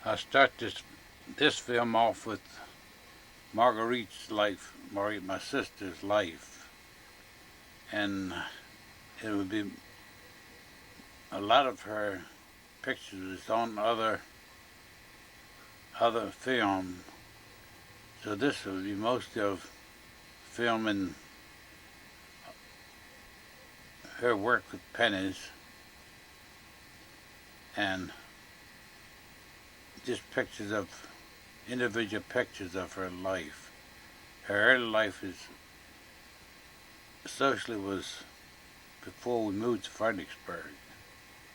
I start this film off with Margurite's life, Margurite, my sister's life, and it would be a lot of her pictures is on other film, so this would be most of filming her work with pennies and just pictures of individual pictures of her life. Her early life is socially was before we moved to Fredericksburg,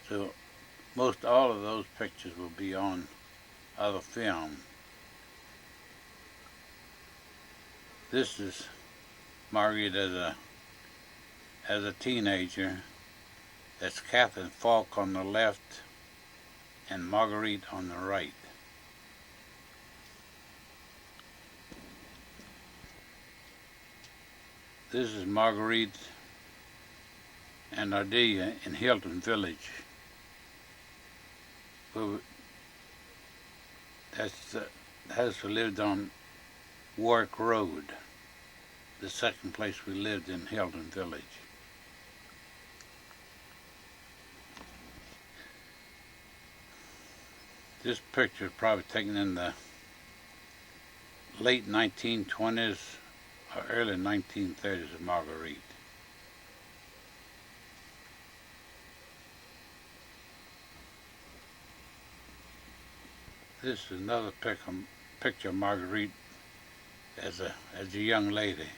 so most all of those pictures will be on other film. This is Margurite as a teenager. That's Catherine Falk on the left and Margurite on the right. This is Margurite and Ardelia in Hilton Village. That's the house we lived on Warwick Road, the second place we lived in Hilton Village. This picture is probably taken in the late 1920s or early 1930s of Margurite. This is another picture of Margurite as a young lady.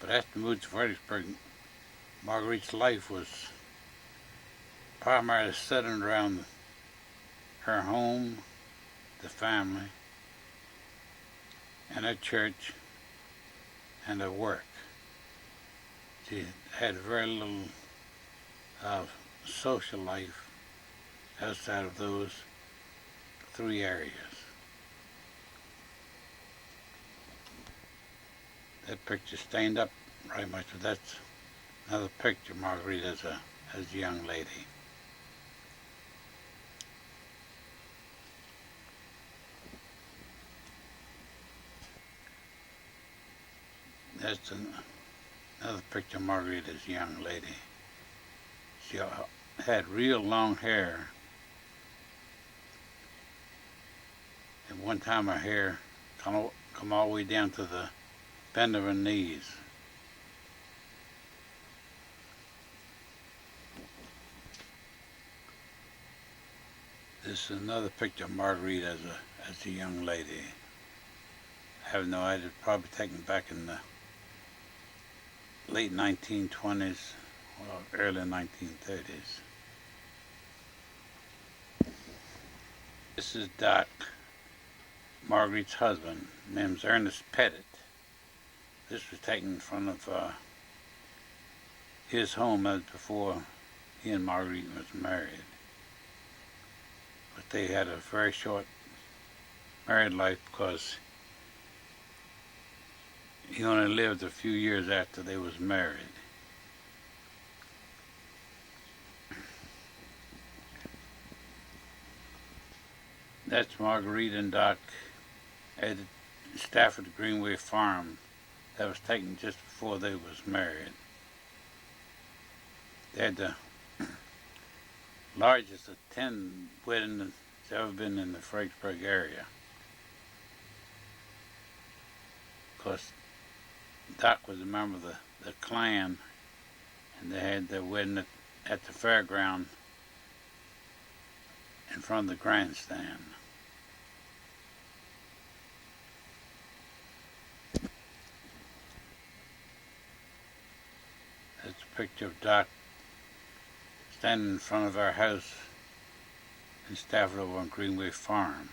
But after moving to Fredericksburg, Margurite's life was primarily centered around her home, the family, and her church, and her work. She had very little social life outside of those three areas. That picture stained up right much, but that's another picture of Margurite as a young lady. That's another picture of Margurite as a young lady. She had real long hair. At one time her hair come all the way down to the bend of her knees. This is another picture of Margurite as a young lady. I have no idea, probably taken back in the late 1920s or early 1930s. This is Doc, Margurite's husband. Name's Ernest Pettit. This was taken in front of his home. That was before he and Margurite was married. But they had a very short married life because he only lived a few years after they was married. That's Margurite and Doc at Stafford Greenway Farm. That was taken just before they was married. They had the largest of 10 weddings that's ever been in the Fredericksburg area. Of course, Doc was a member of the Klan, and they had their wedding at the fairground in front of the grandstand. That's a picture of Doc standing in front of our house in Stafford over on Greenway Farm,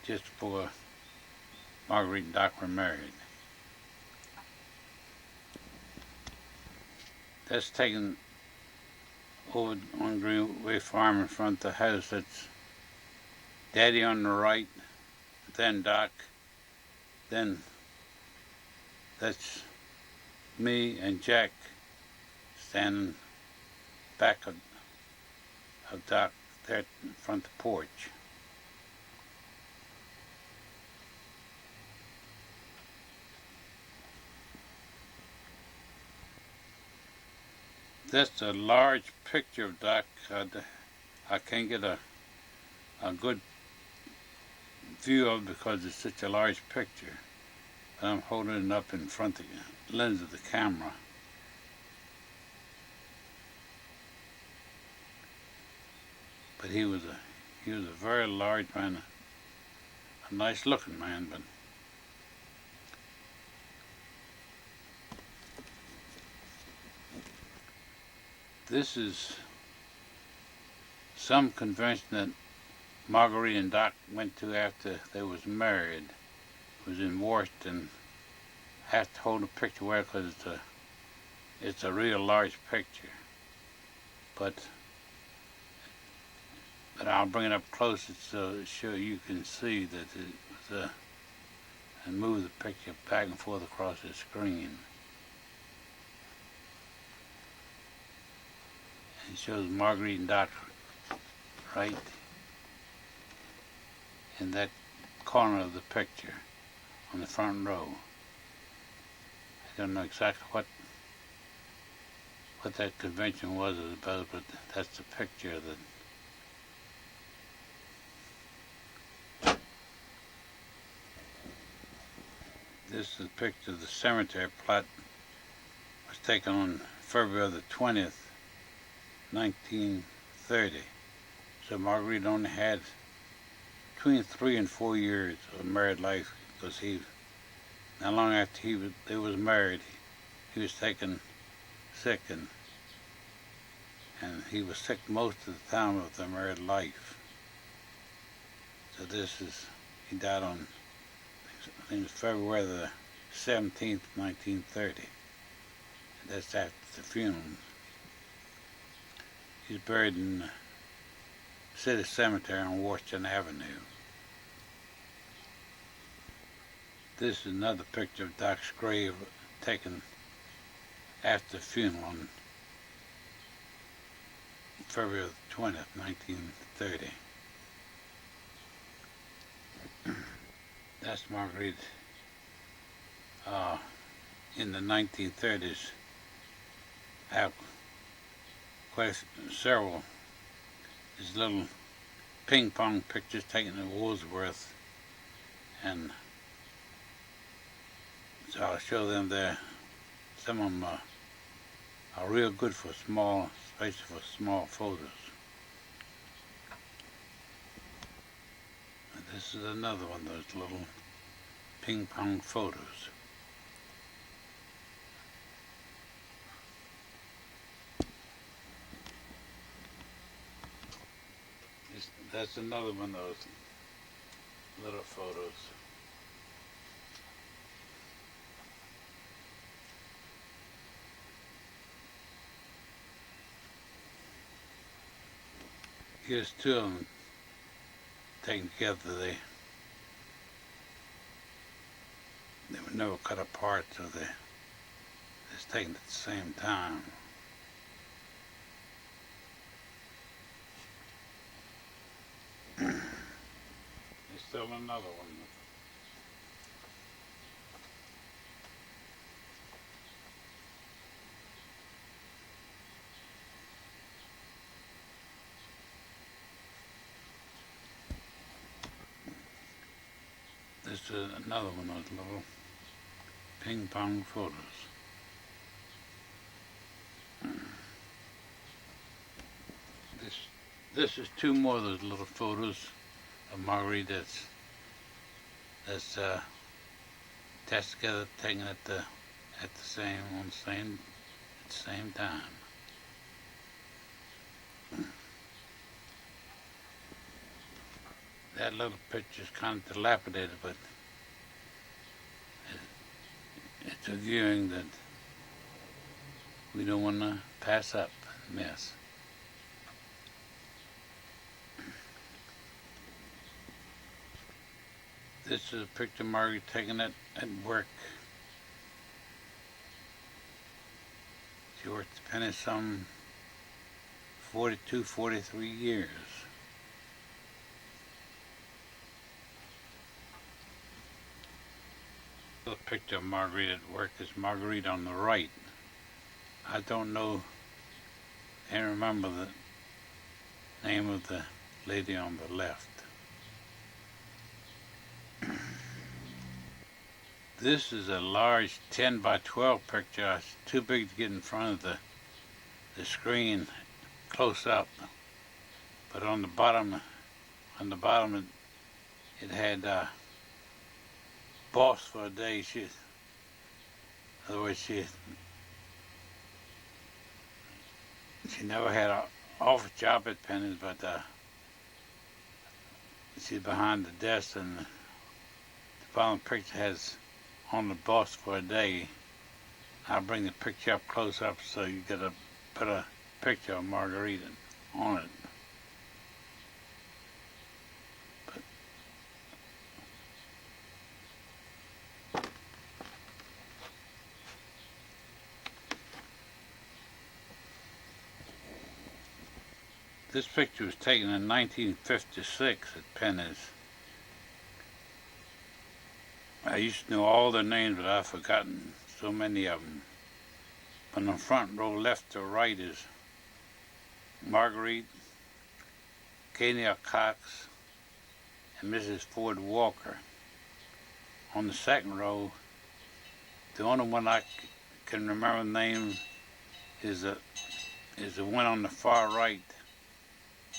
just before Margurite and Doc were married. That's taken over on Greenway Farm in front of the house. That's Daddy on the right, then Doc, then that's me and Jack standing back of Doc there in front of the porch. That's a large picture of Doc. I can't get a good view of it because it's such a large picture. I'm holding it up in front of the lens of the camera. But he was a very large man, a nice looking man, but this is some convention that Margurite and Doc went to after they was married. It was in Washington. I have to hold the picture away because it's a real large picture. But I'll bring it up closer so you can see that it was and move the picture back and forth across the screen. It shows Margurite and Doc right in that corner of the picture on the front row. I don't know exactly what that convention was about, but that's the picture that this is a picture of the cemetery plot. It was taken on February the 20th, 1930. So Margurite only had between 3 and 4 years of married life because not long after they was married, he was taken sick and he was sick most of the time of their married life. So he died on, I think it was February the 17th, 1930. That's after the funeral. He's buried in the City Cemetery on Washington Avenue. This is another picture of Doc's grave taken after the funeral on February 20th, 1930. That's Margurite in the 1930s. I have several these little ping pong pictures taken at Woolsworth, and so I'll show them there. Some of them are real good for especially for small photos. And this is another one of those little ping pong photos. That's another one of those little photos. Here's two of them taken together. They were never cut apart, so they're taken at the same time. There's still another one. This is another one of those little ping pong photos. This is two more of those little photos of Margurite that's attached together, taken at the same time. That little picture is kind of dilapidated, but it's a viewing that we don't want to pass up and miss. This is a picture of Margurite taken at work. She worked a penny some 42, 43 years. The picture of Margurite at work is Margurite on the right. I don't know, can't remember the name of the lady on the left. This is a large 10 by 12 picture. It's too big to get in front of the screen close up. But on the bottom it had boss for a day. In other words, she never had an office job at Penny's, but she's behind the desk, and the bottom picture has on the boss for a day. I'll bring the picture up close up so you get to put a picture of Margurite on it. This picture was taken in 1956 at Penny's. I used to know all their names, but I've forgotten so many of them. On the front row, left to right, is Margurite, Kenia Cox, and Mrs. Ford Walker. On the second row, the only one I can remember the name is the one on the far right.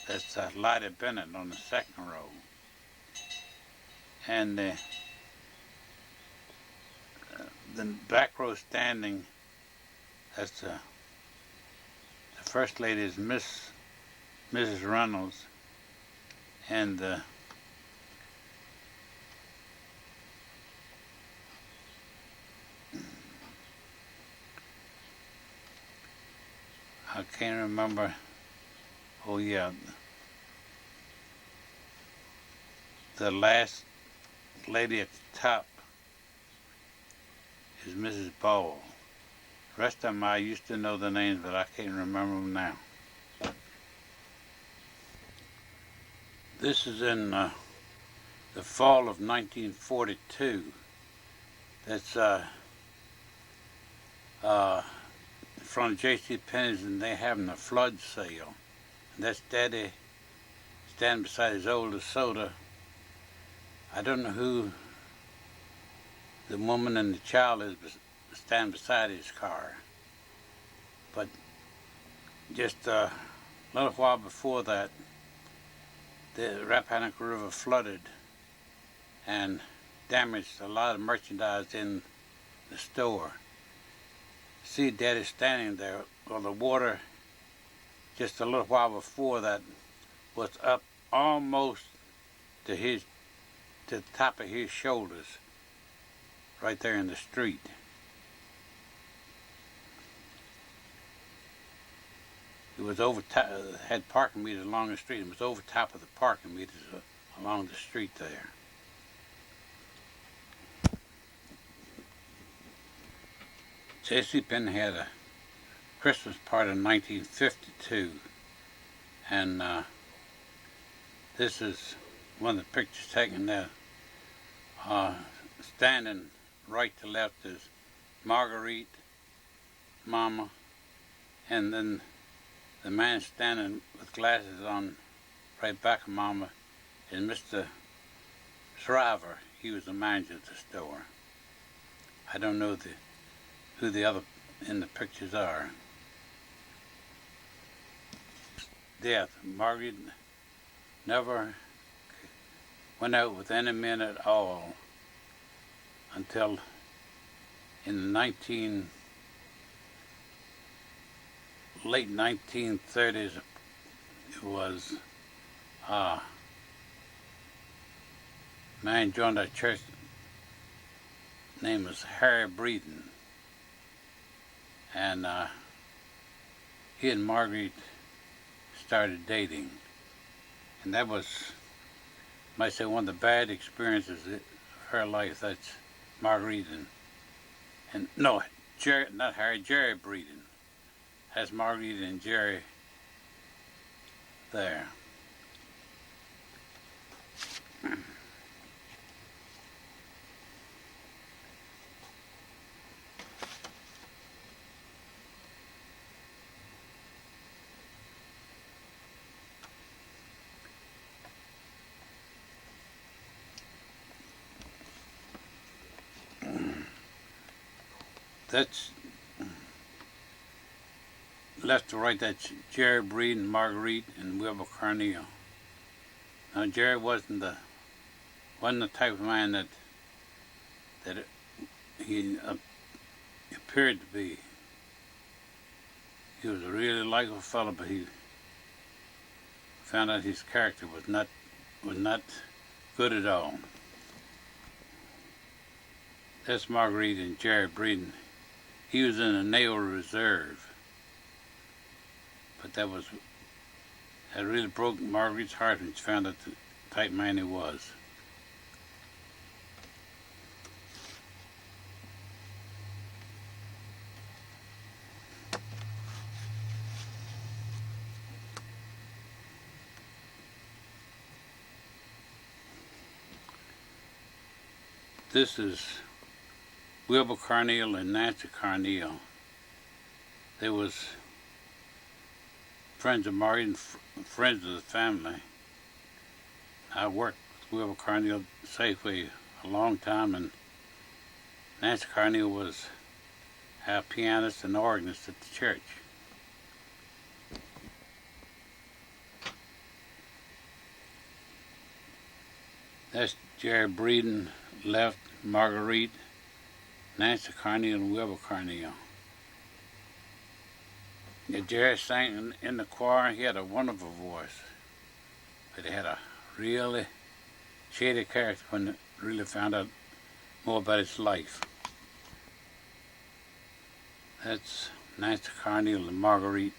That's Lyda Bennett on the second row. And the back row standing, that's the first lady is Mrs. Reynolds, and I can't remember. Oh yeah, the last lady at the top is Mrs. Ball. The rest of them I used to know the names, but I can't remember them now. This is in the fall of 1942. That's from J.C. Penney's, and they having a flood sale. And that's Daddy standing beside his oldest soda. I don't know who the woman and the child is standing beside his car. But just a little while before that, the Rappahannock River flooded and damaged a lot of merchandise in the store. See Daddy standing there. Well, the water just a little while before that was up almost to the top of his shoulders, right there in the street. It was over had parking meters along the street. It was over top of the parking meters along the street there. J.C. Penney had a Christmas party in 1952, and this is one of the pictures taken there. Standing right to left is Margurite, Mama, and then the man standing with glasses on right back of Mama is Mr. Shriver. He was the manager of the store. I don't know who the other in the pictures are. Death. Margurite never went out with any men at all until in the late 1930s. It was man joined our church. Name was Harry Breeden, and he and Margurite started dating, and that was, might say, one of the bad experiences of her life. That's Margurite and no, Jerry, not Harry, Jerry Breeden. That's Margurite and Jerry there. That's left to right. That's Jerry Breed and Margurite and Wilbur Carneal. Now Jerry wasn't the type of man that he appeared to be. He was a really likable fellow, but he found out his character was not good at all. That's Margurite and Jerry Breeden. He was in the Naval Reserve, but that really broke Margurite's heart when she found out the type man he was. This is Wilbur Carneal and Nancy Carneal. They was friends of Marty and friends of the family. I worked with Wilbur Carneal Safeway a long time, and Nancy Carneal was a pianist and organist at the church. That's Jerry Breeden left, Margurite, Nancy Carneal, and Wilbur Carneal. Yeah, Jerry sang in the choir. He had a wonderful voice, but he had a really shady character when he really found out more about his life. That's Nancy Carneal and Margurite.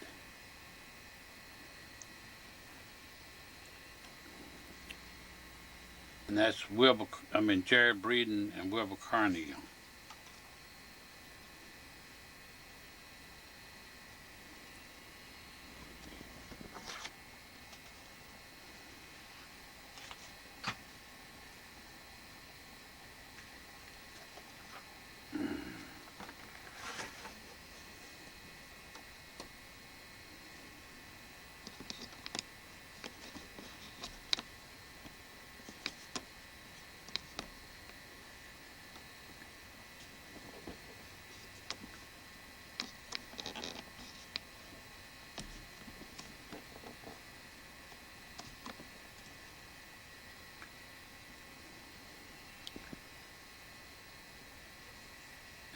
And that's Jerry Breeden and Wilbur Carneal.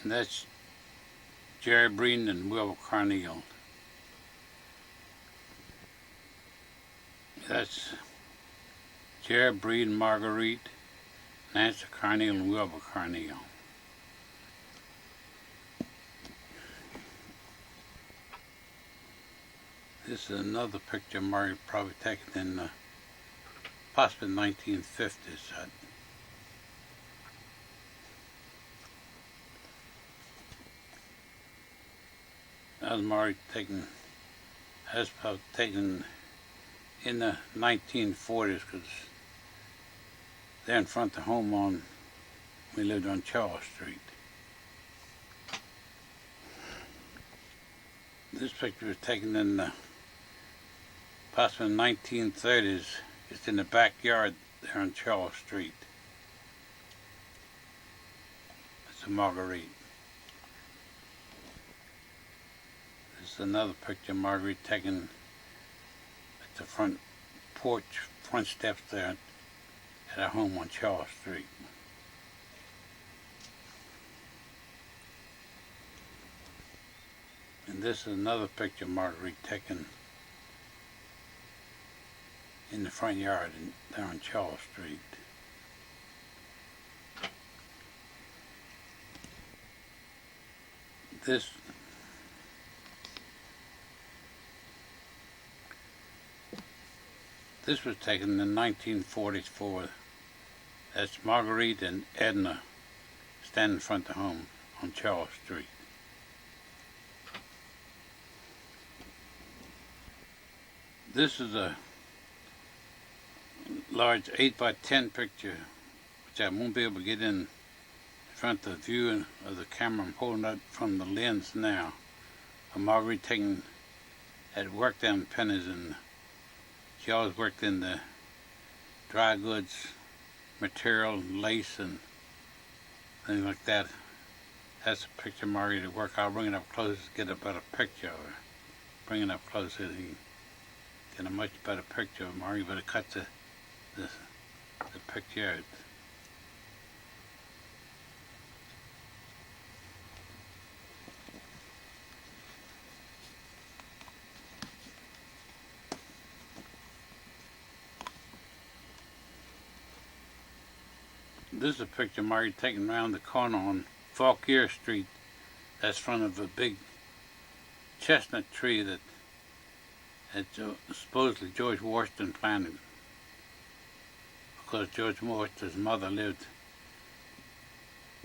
And that's Jerry Breeden and Wilbur Carneal. That's Jerry Breeden, Margurite, Nancy Carneal, and Wilbur Carneal. This is another picture Margaret probably taken in possibly 1950s. That was Margaret taken. That was probably taken in the 1940s, because there in front of the home we lived on Charles Street. This picture was taken in the possibly 1930s. It's in the backyard there on Charles Street. It's a Margurite. This is another picture of Margurite taken at the front porch, front steps there at our home on Charles Street. And this is another picture of Margurite taken in the front yard there on Charles Street. This was taken in 1944. That's Margurite and Edna standing in front of the home on Charles Street. This is a large 8 by 10 picture, which I won't be able to get in front of the view of the camera. I'm holding it from the lens now. A Margurite taken at work down in Penny's, and she always worked in the dry goods material, lace and things like that. That's a picture of Margurite at work. I'll bring it up close to get a better picture of her. Bring it up close so you can get a much better picture of Margurite, but it cuts the picture out. This is a picture of Margurite taken around the corner on Fauquier Street. That's front of a big chestnut tree that supposedly George Washington planted, because George Washington's mother lived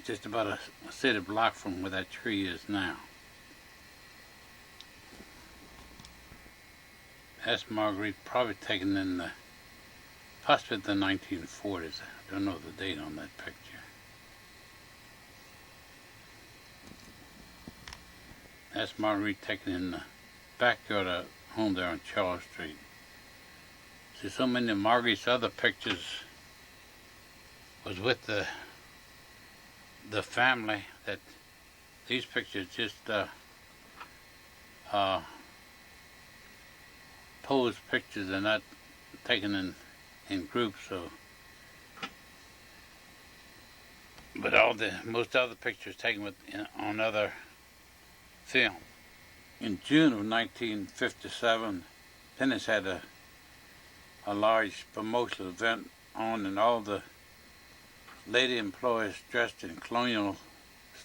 just about a city block from where that tree is now. That's Margurite, probably taken in possibly the 1940s. I don't know the date on that picture. That's Margurite taken in the backyard of home there on Charles Street. See, so many of Margurite's other pictures was with the family that these pictures just posed pictures. They're not taken in groups, so. But most other pictures taken on other film. In June of 1957, Penny's had a large promotional event on, and all the lady employees dressed in colonial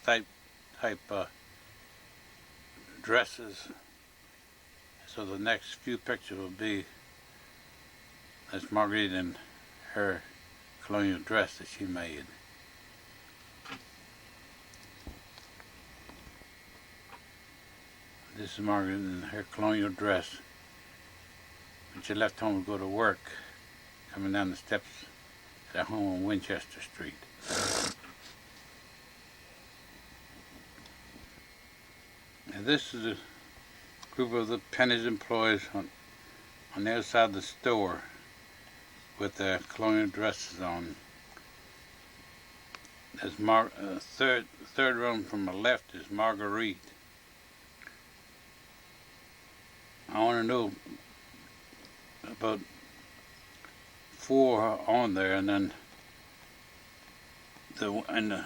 type dresses. So the next few pictures will be that's Margurite in her colonial dress that she made. This is Margurite in her colonial dress when she left home to go to work, coming down the steps at her home on Winchester Street. And this is a group of the Penny's employees on the other side of the store with their colonial dresses on. There's third row from the left is Margurite. I want to know about 4 on there, and then in the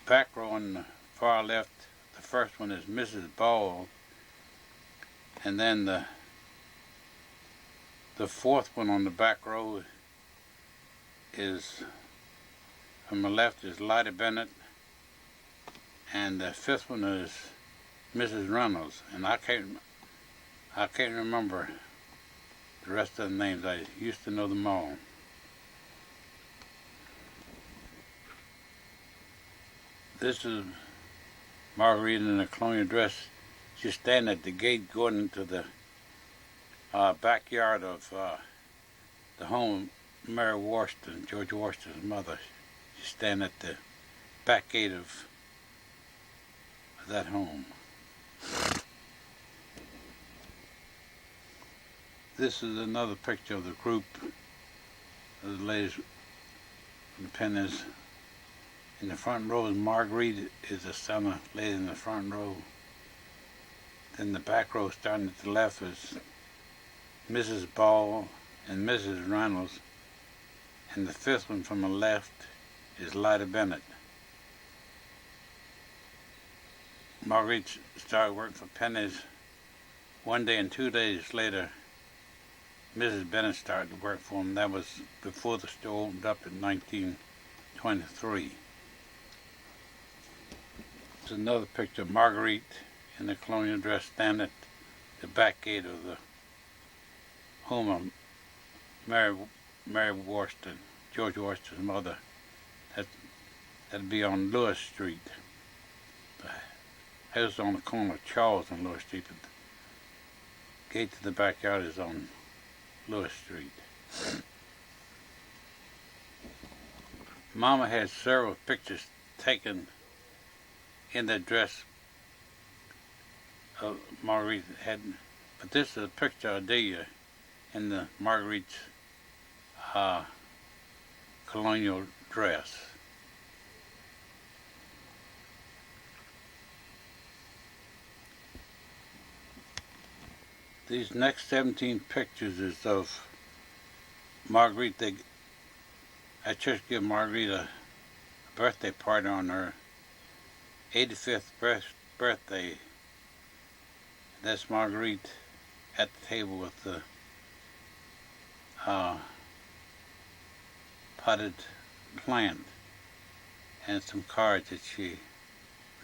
back row on the far left, the first one is Mrs. Ball, and then the fourth one on the back row is, from the left is Lottie Bennett, and the fifth one is Mrs. Reynolds, and I can't remember the rest of the names. I used to know them all. This is Margurite in a colonial dress. She's standing at the gate going into the backyard of the home of Mary Washington, George Washington's mother. She's standing at the back gate of that home. This is another picture of the group of the ladies from the Penny's. In the front row is Margurite, is the summer lady in the front row. Then the back row, starting at the left, is Mrs. Ball and Mrs. Reynolds. And the fifth one from the left is Lottie Bennett. Margurite started working for Penny's one day, and 2 days later Mrs. Bennett started to work for him. That was before the store opened up in 1923. This is another picture of Margurite in the colonial dress standing at the back gate of the home of Mary Washington, George Washington's mother. That'd be on Lewis Street. The house on the corner of Charles and Lewis Street, but the gate to the backyard is on Lewis Street. Mama had several pictures taken in that dress Marguerite had, but this is a picture of Ardelia in the Marguerite's colonial dress. These next 17 pictures is of Margurite. I just give Margurite a birthday party on her 85th birthday. That's Margurite at the table with the potted plant and some cards that she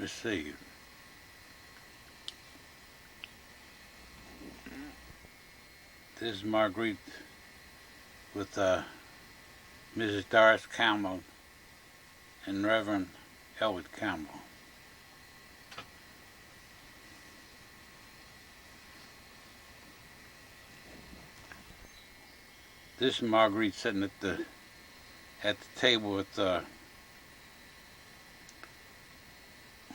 received. This is Margurite with Mrs. Doris Campbell and Reverend Elwood Campbell. This is Margurite sitting at the table with on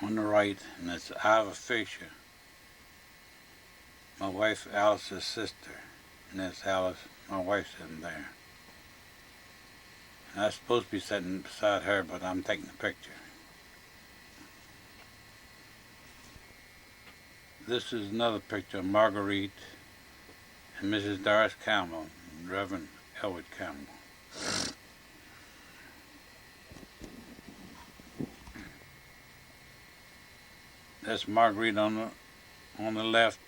the right, and that's Ava Fisher, my wife Alice's sister, and that's Alice, my wife, sitting there. And I was supposed to be sitting beside her, but I'm taking the picture. This is another picture of Margurite and Mrs. Doris Campbell and Reverend Elwood Campbell. That's Margurite on the left,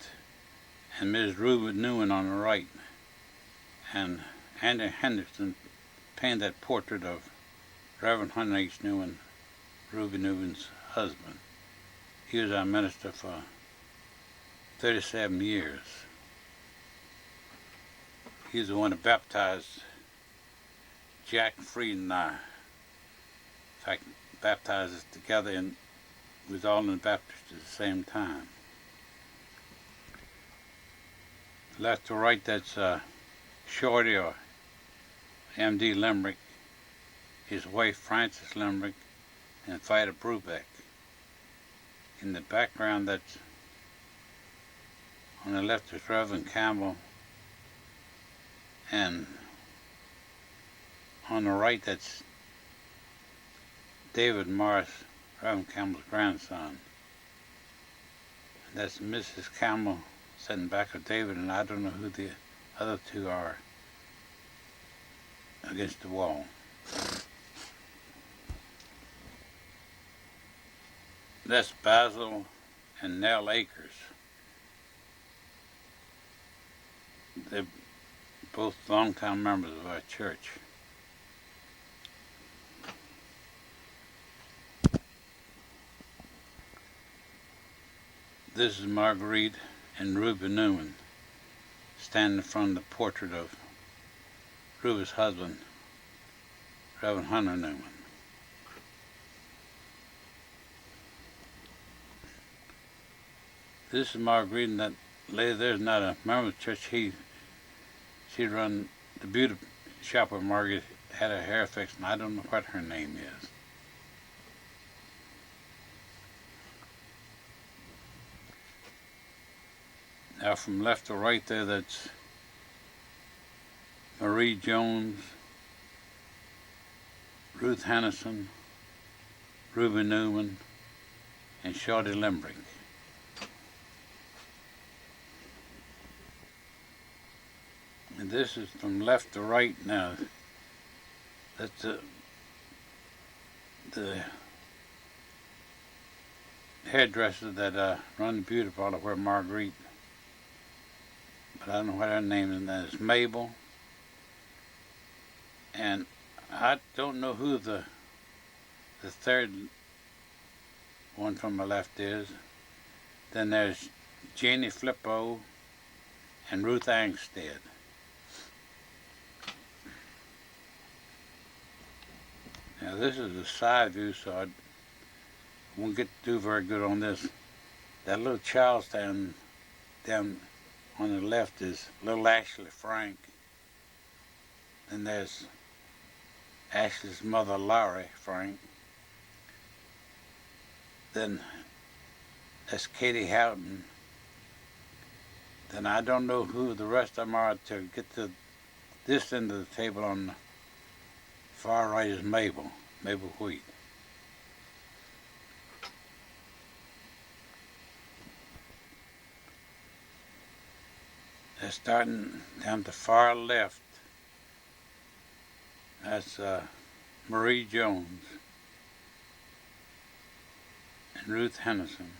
and Ms. Reuben Newman on the right. And Andy Henderson painted that portrait of Reverend Hunter H. Newman, Reuben Newman's husband. He was our minister for 37 years. He's the one that baptized Jack Freed and I. In fact, baptized us together, and we was all in the Baptist at the same time. Left to right, that's Shorty, or M.D. Limerick, his wife Frances Limerick, and Vida Brubeck. In the background, that's on the left is Reverend Campbell, and on the right, that's David Morris, Reverend Campbell's grandson. That's Mrs. Campbell sitting back of David, and I don't know who the other two are against the wall. That's Basil and Nell Akers. They're both longtime members of our church. This is Margurite and Reuben Newman standing in front of the portrait of Reuben's husband, Reverend Hunter Newman. This is Margurite, and that lady there's not a member of the church. She run the beauty shop where Margaret had her hair fixed, and I don't know what her name is. Now from left to right there, that's Marie Jones, Ruth Hennison, Reuben Newman, and Shorty Limerick. And this is from left to right now. That's the hairdresser that run the beauty parlor where Margurite, but I don't know what her name is. That is Mabel. And I don't know who the third one from my left is. Then there's Janie Flippo and Ruth Angstead. Now this is a side view, so I won't get to do very good on this. That little child standing down on the left is little Ashley Frank. Then there's Ashley's mother, Larry Frank. Then that's Katie Houghton. Then I don't know who the rest of them are to get to this end of the table. On the far right is Mabel Wheat. They're starting down the far left. That's Marie Jones and Ruth Henderson,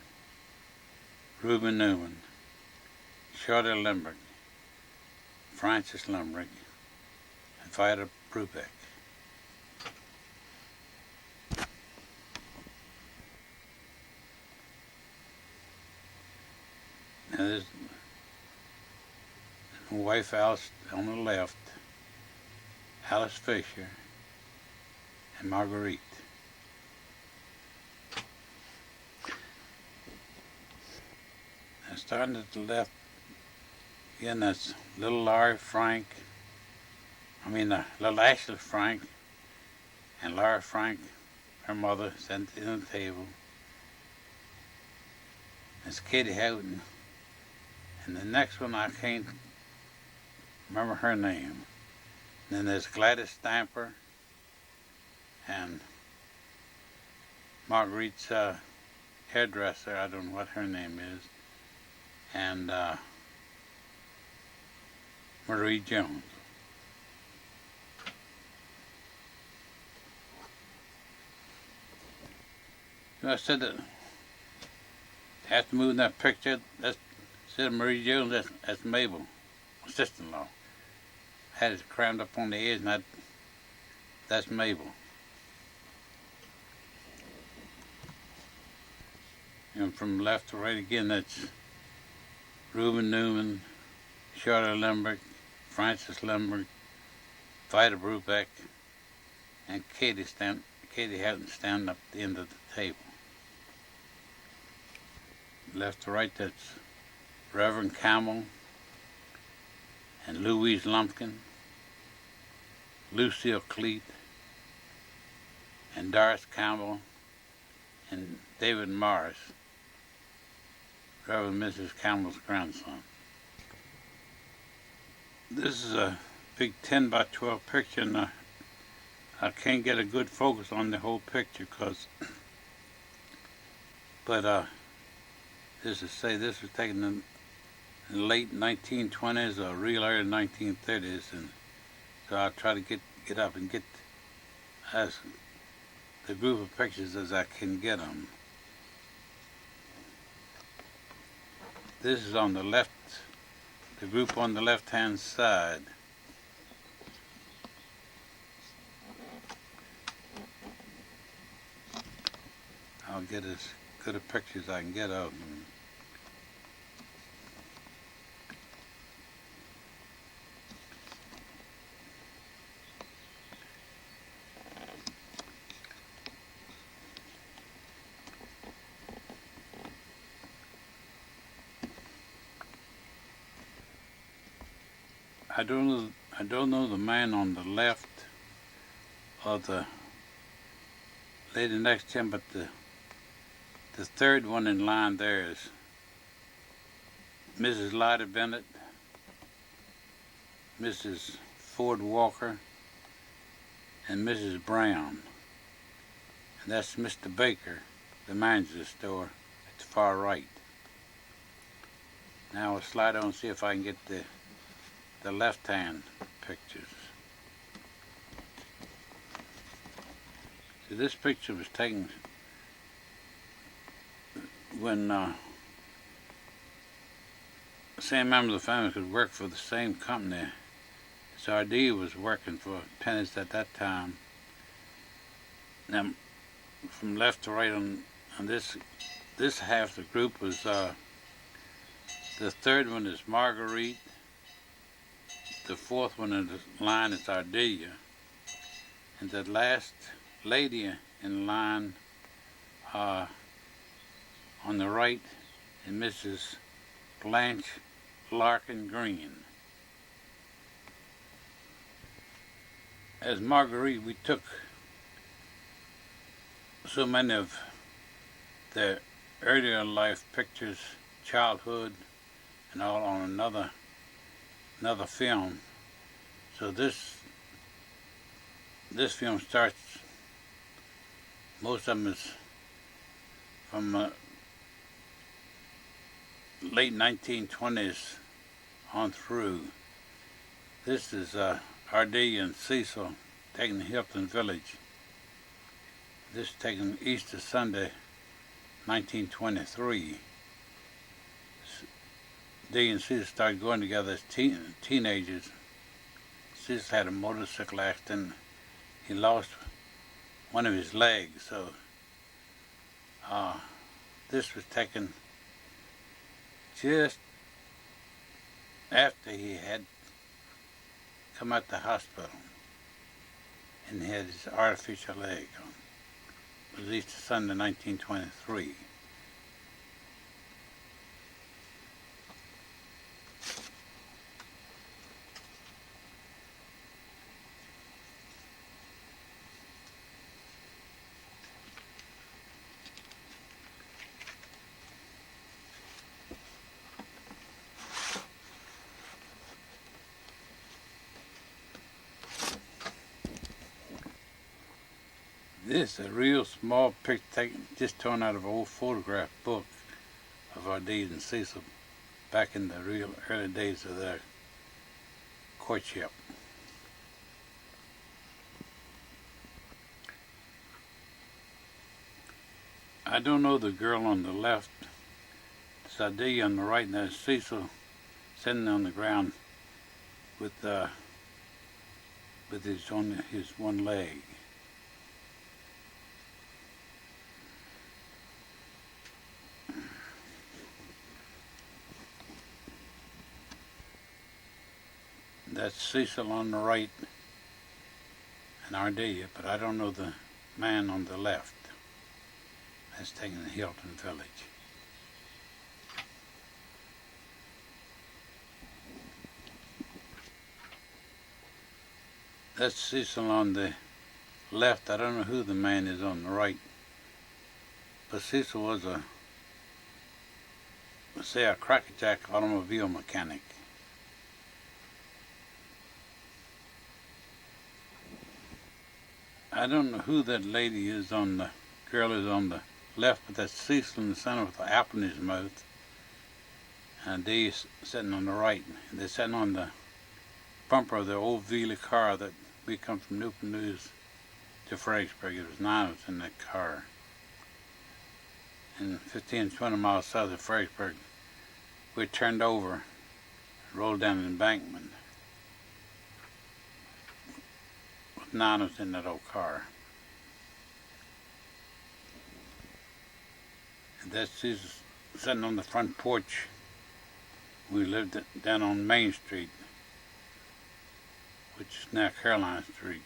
Reuben Newman, Shorty Limbrick, Francis Limbrick, and Vida Brubeck. Now there's my wife Alice on the left, Alice Fisher, and Margurite. Now starting at the left, again that's little Larry Frank, little Ashley Frank, and Larry Frank, her mother, sent in the table. That's Katie Houghton. And the next one, I can't remember her name. And then there's Gladys Stamper and Marguerite's hairdresser, I don't know what her name is, and Marie Jones. I said that after moving that picture, that's instead of Marie Jones, that's Mabel, my sister-in-law. Had it crammed up on the edge, and that's Mabel. And from left to right again, that's Reuben Newman, Shorty Limbrick, Francis Limbrick, Vida Brubeck, and Katie Houghton standing up at the end of the table. Left to right, that's Reverend Campbell and Louise Lumpkin, Lucille Cleet, and Doris Campbell, and David Morris, Reverend Mrs. Campbell's grandson. This is a big 10 by 12 picture, and I can't get a good focus on the whole picture, but this was taken in the late 1920s or real early 1930s, and so I'll try to get up and get as the group of pictures as I can get them. This is on the left, the group on the left-hand side. I'll get as good a picture as I can get of them. I don't know the man on the left or the lady next to him, but the third one in line there is Mrs. Lyda Bennett, Mrs. Ford Walker, and Mrs. Brown. And that's Mr. Baker, the manager of the store, at the far right. Now I'll slide on and see if I can get the left-hand pictures. See, this picture was taken when the same member of the family could work for the same company. So Ardelia was working for Pennies at that time. Now, from left to right on this half of the group was the third one is Margurite. The fourth one in the line is Ardelia. And the last lady in line on the right is Mrs. Blanche Larkin Green. As Margurite, we took so many of their earlier life pictures, childhood, and all on another film. So this film starts. Most of them is from late 1920s on through. This is Ardelia and Cecil taking Hilton Village. This is taken Easter Sunday, 1923. Dee and Cecil started going together as teenagers. Cecil had a motorcycle accident. He lost one of his legs, so this was taken just after he had come out the hospital and he had his artificial leg on. It was Easter Sunday, 1923. This is a real small picture taken, just torn out of an old photograph book of Ardelia and Cecil back in the real early days of their courtship. I don't know the girl on the left. It's Ardelia on the right, and there's Cecil sitting on the ground with his one leg. That's Cecil on the right and Ardelia, but I don't know the man on the left. That's taken the Hilton Village. That's Cecil on the left. I don't know who the man is on the right, but Cecil was a crackerjack automobile mechanic. I don't know who that lady is on the girl is on the left, but that's Cecil in the center with the apple in his mouth. And Dee's sitting on the right. And they're sitting on the bumper of the old Wheeler car that we come from Newport News to Fredericksburg. It was 9 of us in that car. And 15 to 20 miles south of Fredericksburg, we turned over, rolled down an embankment. 9 of us in that old car. And that's Cecil sitting on the front porch. We lived down on Main Street, which is now Caroline Street.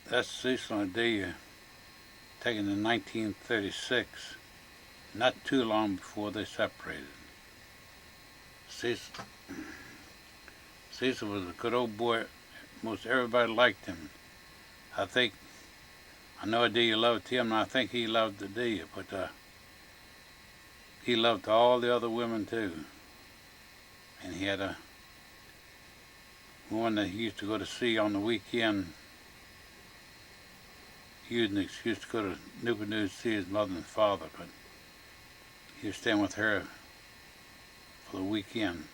That's Cecil and Ardelia taken in 1936, not too long before they separated. Cecil was a good old boy. Most everybody liked him. I know Ardelia loved him, and I think he loved Ardelia, but he loved all the other women too. And he had a woman that he used to go to see on the weekend. He used an excuse to go to Newport News to see his mother and father, but he was staying with her for the weekend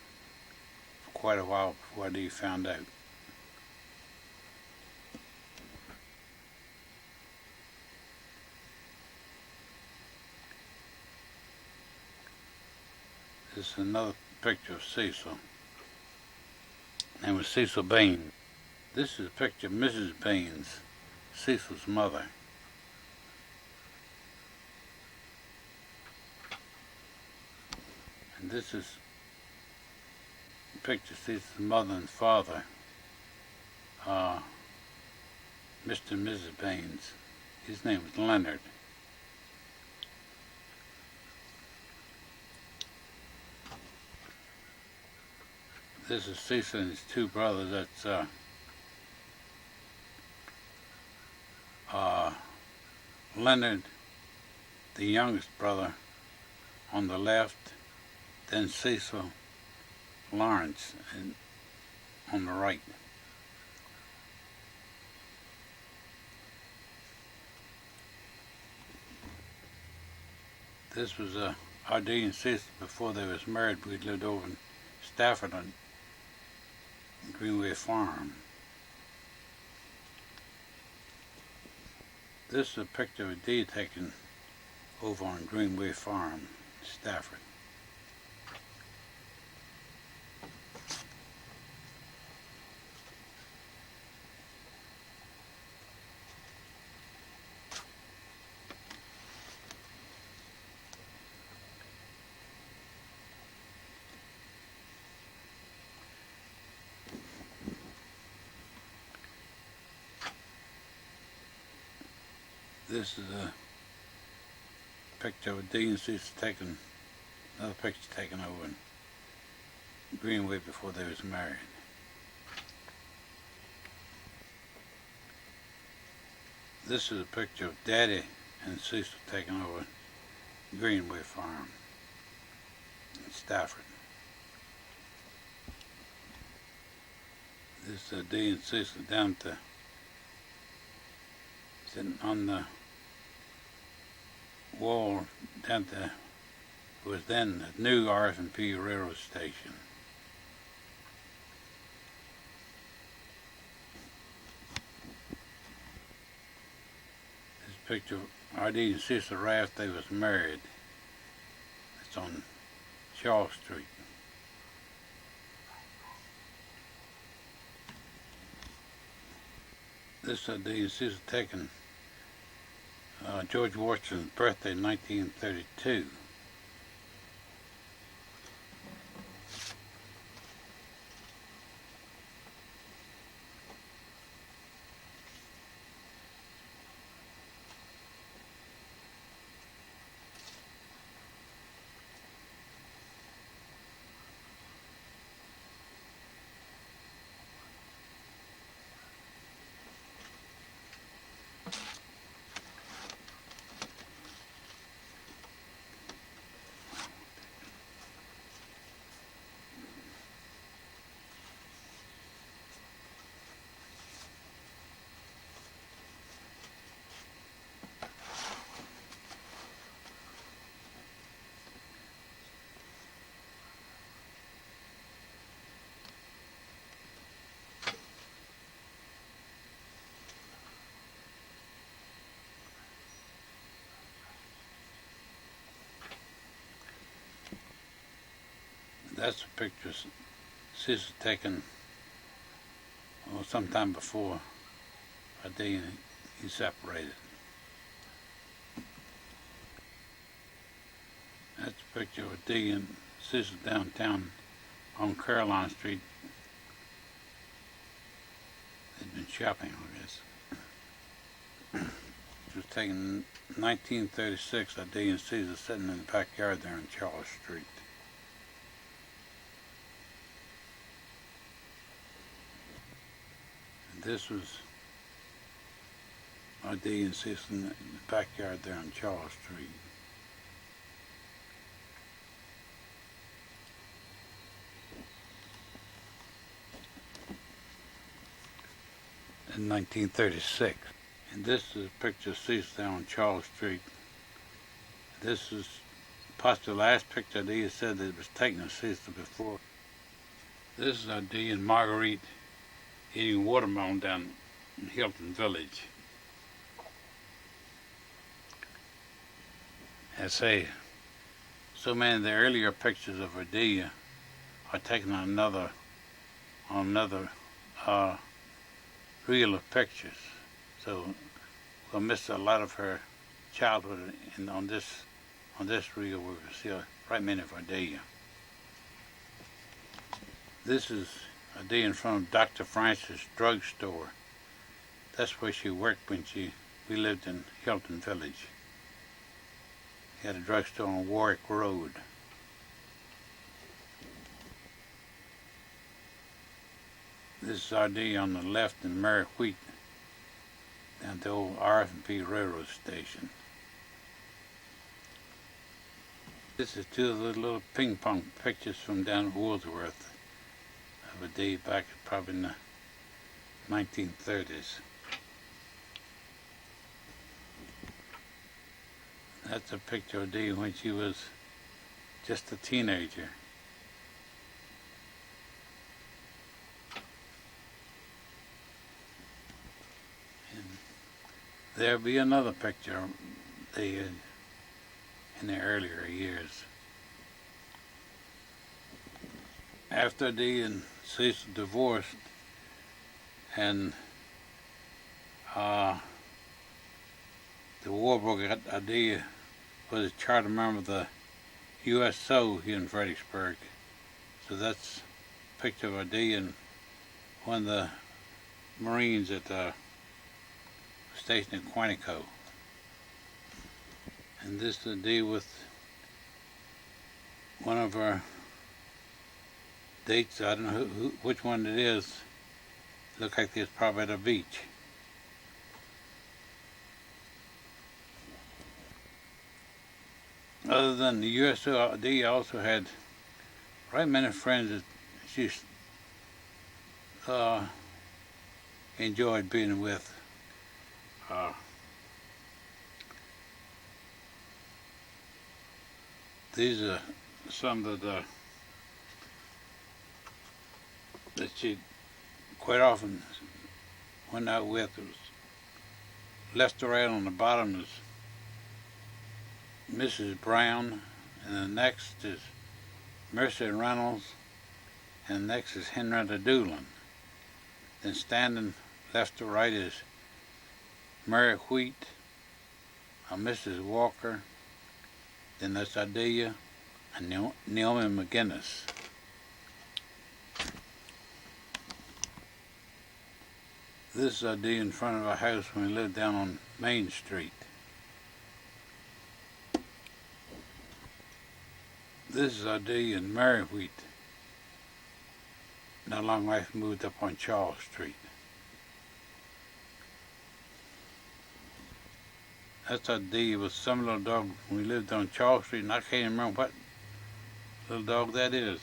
for quite a while before Ardelia found out. This is another picture of Cecil. Her name was Cecil Bain. This is a picture of Mrs. Baines, Cecil's mother. And this is a picture of Cecil's mother and father, Mr. and Mrs. Baines. His name was Leonard. This is Cecil and his two brothers. That's Leonard, the youngest brother, on the left, then Cecil Lawrence on the right. This was Ardelia and Cecil before they was married. We lived over in Stafford on Greenway Farm. This is a picture of a deer taken over on Greenway Farm, Stafford. This is a picture of Dee and Cecil taken, another picture taken over in Greenway before they was married. This is a picture of Daddy and Cecil taken over Greenway Farm in Stafford. This is Dee and Cecil down to sitting on the wall down to was then the new R&P railroad station. This picture of R.D. and Cecil right after they was married. It's on Shaw Street. This R.D. and Cecil taken George Washington's birthday in 1932. That's a picture Cecil taken sometime before a day he separated. That's a picture of a day and Cecil downtown on Caroline Street. They'd been shopping, I guess. It was taken in 1936, a day and Cecil sitting in the backyard there on Charles Street. This was R.D. and Cecil in the backyard there on Charles Street. In 1936. And this is a picture of Cecil down on Charles Street. This is possibly the last picture R.D. said that it was taken of Cecil before. This is R.D. and Margurite eating watermelon down in Hilton Village. I say, so many of the earlier pictures of Ardelia are taken on another reel of pictures. So we'll miss a lot of her childhood, and on this reel we'll see a right many of Ardelia. This is a day in front of Dr. Francis drugstore. That's where she worked when we lived in Hilton Village. He had a drugstore on Warwick Road. This is Ardelia on the left and Marguerite Wheat down at the old R&P railroad station. This is two of the little ping pong pictures from down at Woolsworth of a day back probably in the 1930s. That's a picture of Dee when she was just a teenager. And there'll be another picture of Dee in the earlier years. After Dee and Cecil divorced, and the war broke out, Ardelia was a charter member of the USO here in Fredericksburg. So that's a picture of Ardelia and one of the Marines at the station in Quantico. And this is Ardelia with one of her dates. I don't know which one it is. Look like it's probably at a beach. Other than the USO, Ardelia also had right many friends that she enjoyed being with. These are some that she quite often went out with. It was left around on the bottom is Mrs. Brown, and the next is Mercy Reynolds, and the next is Henrietta Doolin. Then standing left to right is Marguerite Wheat, Mrs. Walker, then that's Ardelia, and Naomi McGinnis. This is Ardelia in front of our house when we lived down on Main Street. This is Ardelia and Marguerite Wheat. Not long after moved up on Charles Street. That's Ardelia with some little dog when we lived on Charles Street, and I can't even remember what little dog that is.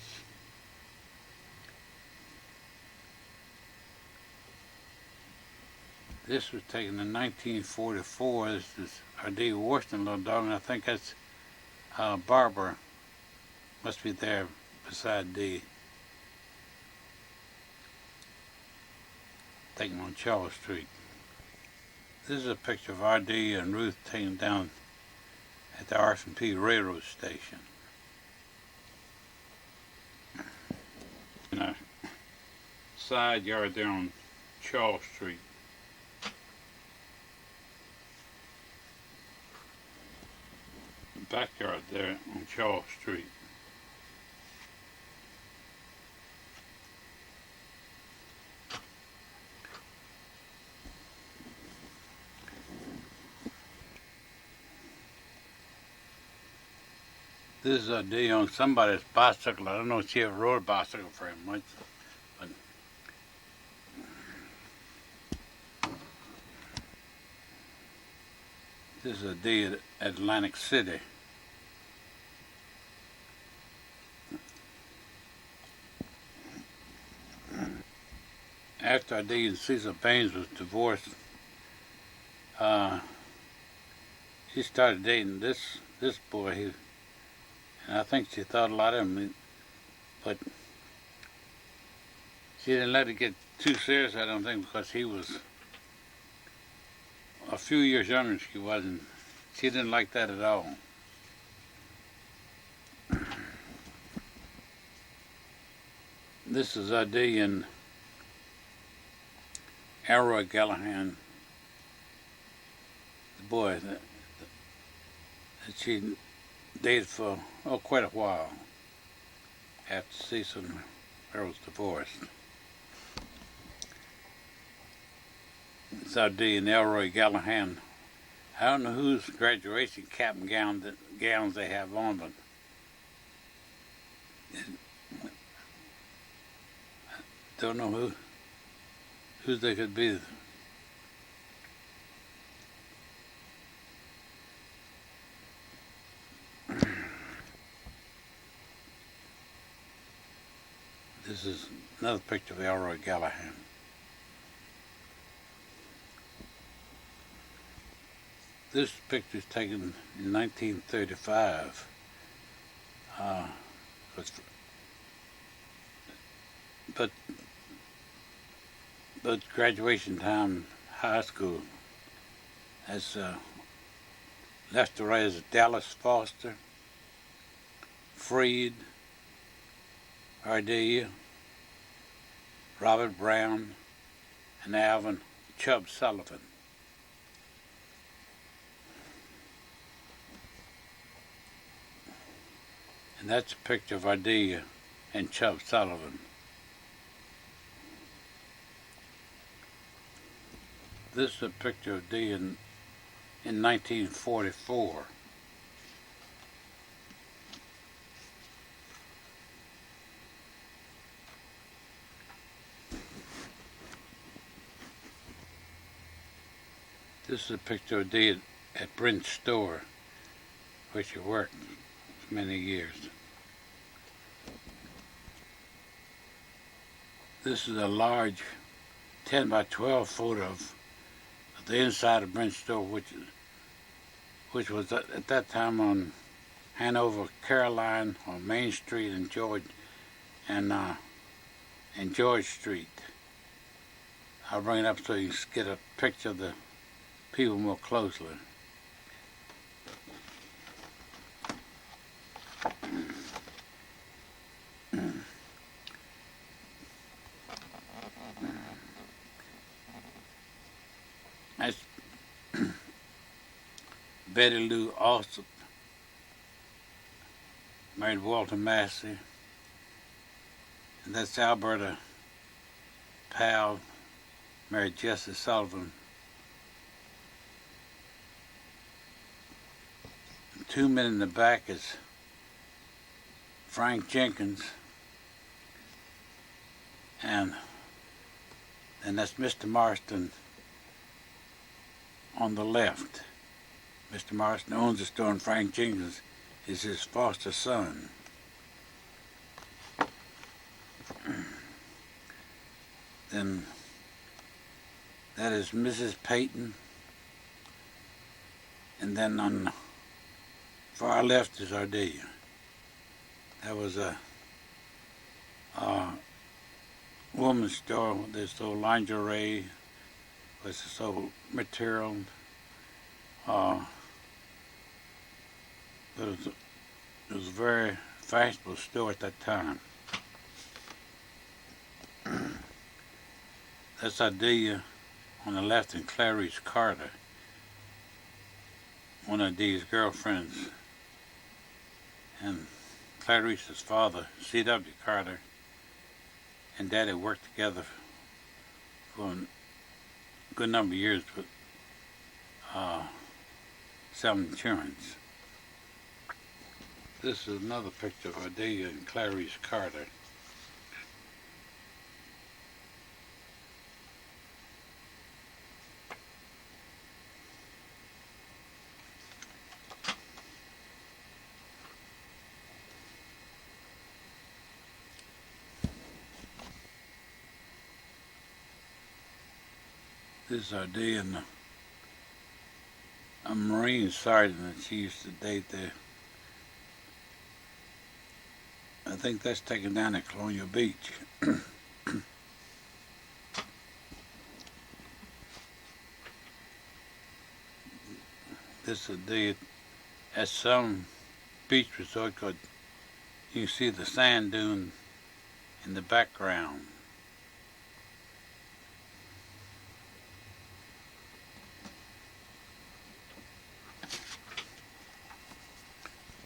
This was taken in 1944. This is Ardelia Washington little dog, and I think that's Barbara. Must be there beside Dee. Taken on Charles Street. This is a picture of Ardelia and Ruth taken down at the R&P railroad station. In a side yard there on Charles Street. The backyard there on Charles Street. This is Ardelia on somebody's bicycle. I don't know if she ever rode a bicycle very much, but this is Ardelia at Atlantic City. After Ardelia and Cecil Baines was divorced, she started dating this boy. And I think she thought a lot of him, but she didn't let it get too serious, I don't think, because he was a few years younger than she was, and she didn't like that at all. This is Ardelia and Elroy Gallahan, the boy that she dated for quite a while after Cecil and her was divorced. It's Ardelia and Elroy Gallahan. I don't know whose graduation cap and gowns they have on, but I don't know who they could be. This is another picture of Elroy Gallahan. This picture is taken in 1935. But graduation time, high school, as left to right is Dallas Foster, Freed, Ardelia, Robert Brown, and Alvin Chubb Sullivan. And that's a picture of Ardelia and Chubb Sullivan. This is a picture of Dee in 1944. This is a picture of Dee at Brent's store, where she worked for many years. This is a large 10 by 12 photo of the inside of Brent's store, which was at that time on Hanover, Caroline, on Main Street and George Street. I'll bring it up so you can get a picture of the people more closely. That's Betty Lou Alsop, married Walter Massey. And that's Alberta Powell, married Jesse Sullivan. 2 men in the back is Frank Jenkins, and that's Mr. Marston on the left. Mr. Marston owns the store, and Frank Jenkins is his foster son. Then that is Mrs. Peyton, and then on the far left is Ardelia. That was a woman's store. They sold lingerie, they sold material. But it was a very fashionable store at that time. That's Ardelia on the left, and Clarice Carter, one of Dee's girlfriends. And Clarice's father, C.W. Carter, and Daddy worked together for a good number of years with selling insurance. This is another picture of Ardelia and Clarice Carter. This is Ardelia and a Marine sergeant that she used to date there. I think that's taken down at Colonial Beach. This is Ardelia at some beach resort, called, you can see the sand dune in the background.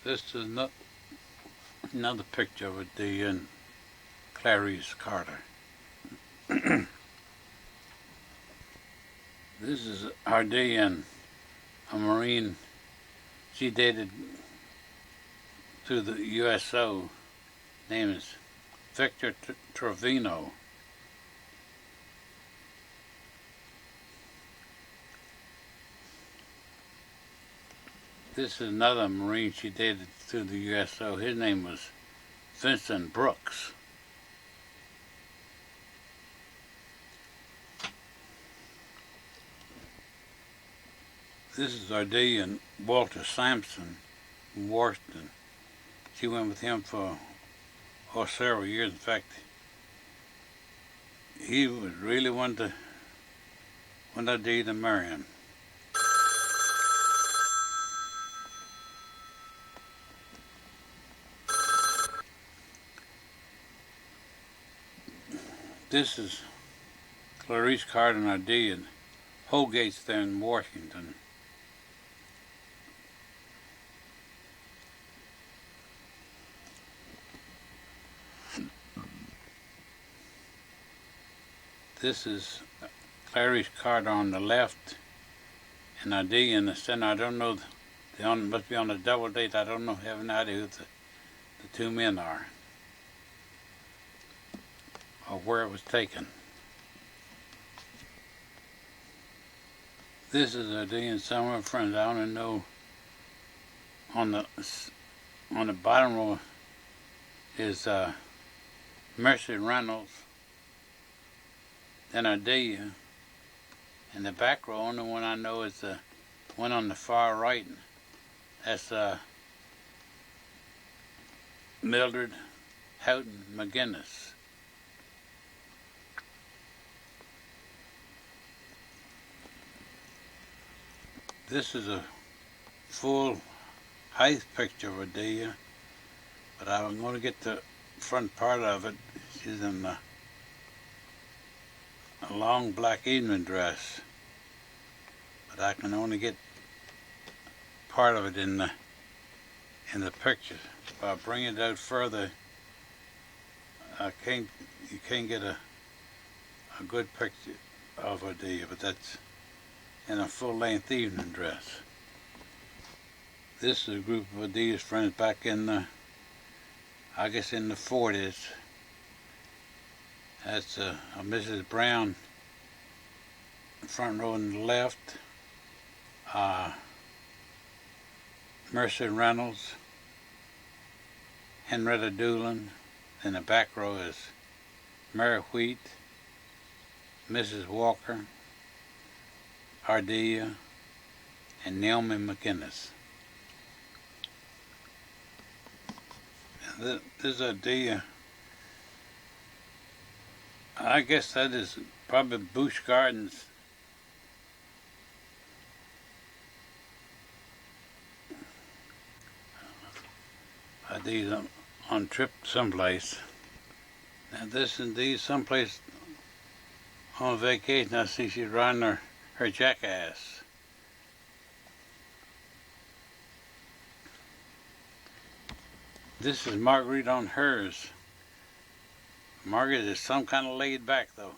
This is another picture of Ardelia and Clarice Carter. This is Ardelia and a Marine she dated through the USO. Name is Victor Trevino. This is another Marine she dated through the USO. His name was Vincent Brooks. This is Ardelia and Walter Sampson from Washington. She went with him for several years. In fact, he was really wanted Ardelia to marry him. This is Clarice Carter and Ardelia at Holgate's there in Washington. This is Clarice Carter on the left and Ardelia in the center. I don't know, they must be on a double date. I don't know, have an idea who the two men are or where it was taken. This is Ardelia and some of her friends. I only know on the bottom row is Mercy Reynolds, then Ardelia. In the back row, only one I know is the one on the far right. That's Mildred Houghton McGinnis. This is a full height picture of Ardelia, but I'm going to get the front part of it. She's in a long black evening dress, but I can only get part of it in the picture. If I bring it out further, you can't get a good picture of Ardelia, but that's in a full-length evening dress. This is a group of Ardelia's friends back in the, I guess in the 40s. That's Mrs. Brown, front row on the left, Mercy Reynolds, Henrietta Doolin. In the back row is Mary Wheat, Mrs. Walker, Ardelia, and Naomi McGinnis. This is Ardelia. I guess that is probably Busch Gardens. Ardelia's on trip someplace. Now this indeed someplace on vacation. I see she's riding her jackass. This is Margurite on hers. Margurite is some kind of laid back though.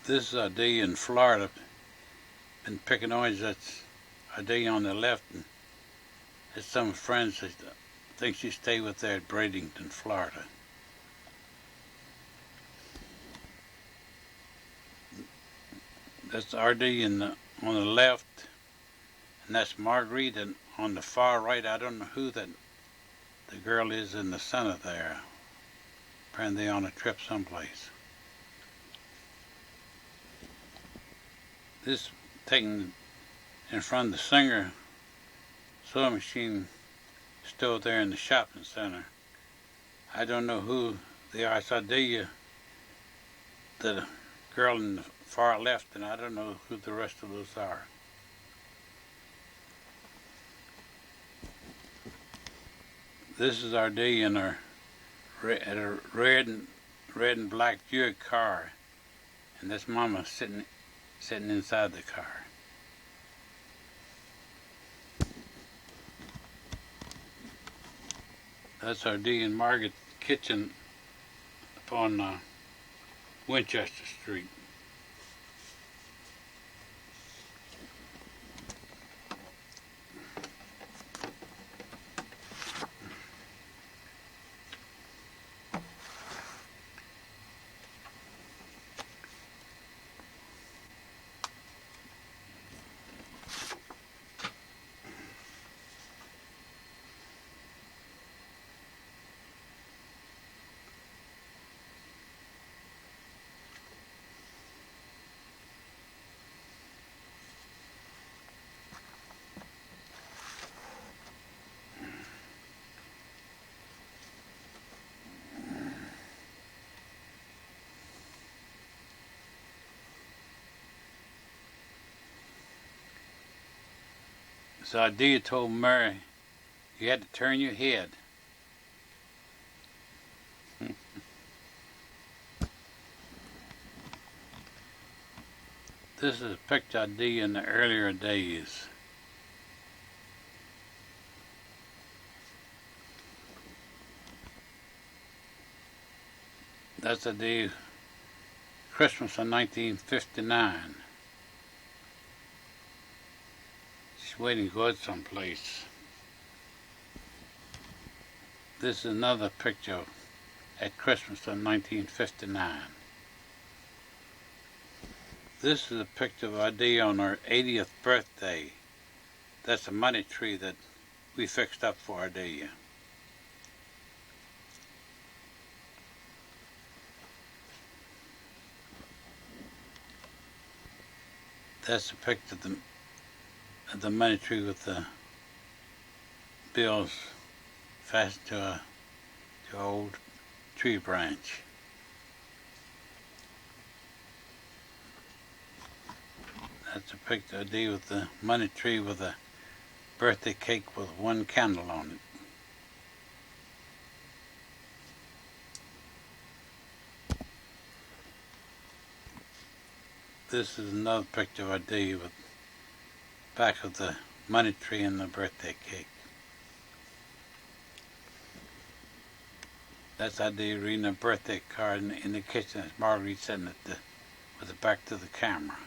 This is Ardelia in Florida. Been picking oranges. That's Ardelia on the left, and there's some friends that think she stayed with there at Bradenton, Florida. That's Ardelia on the left, and that's Margurite, and on the far right, I don't know who the girl is in the center there. Apparently they're on a trip someplace. This taken in front of the Singer sewing machine store there in the shopping center. I don't know who they are. It's Ardelia, the girl in the far left, and I don't know who the rest of those are. This is Ardelia in her red and black Buick car, and this mama sitting inside the car. That's Ardelia and Margaret kitchen upon Winchester Street. So Ardelia told Mary, you had to turn your head. This is a picture I did in the earlier days. That's the day Christmas of 1959. She's waiting to go out someplace. This is another picture at Christmas of 1959. This is a picture of Ardelia on her 80th birthday. That's a money tree that we fixed up for Ardelia. That's a picture of the money tree with the bills fastened to an old tree branch. That's a picture I did with the money tree with a birthday cake with one candle on it. This is another picture I did with back of the money tree and the birthday cake. That's I did reading a birthday card in the kitchen as Margurite sitting with the back to the camera.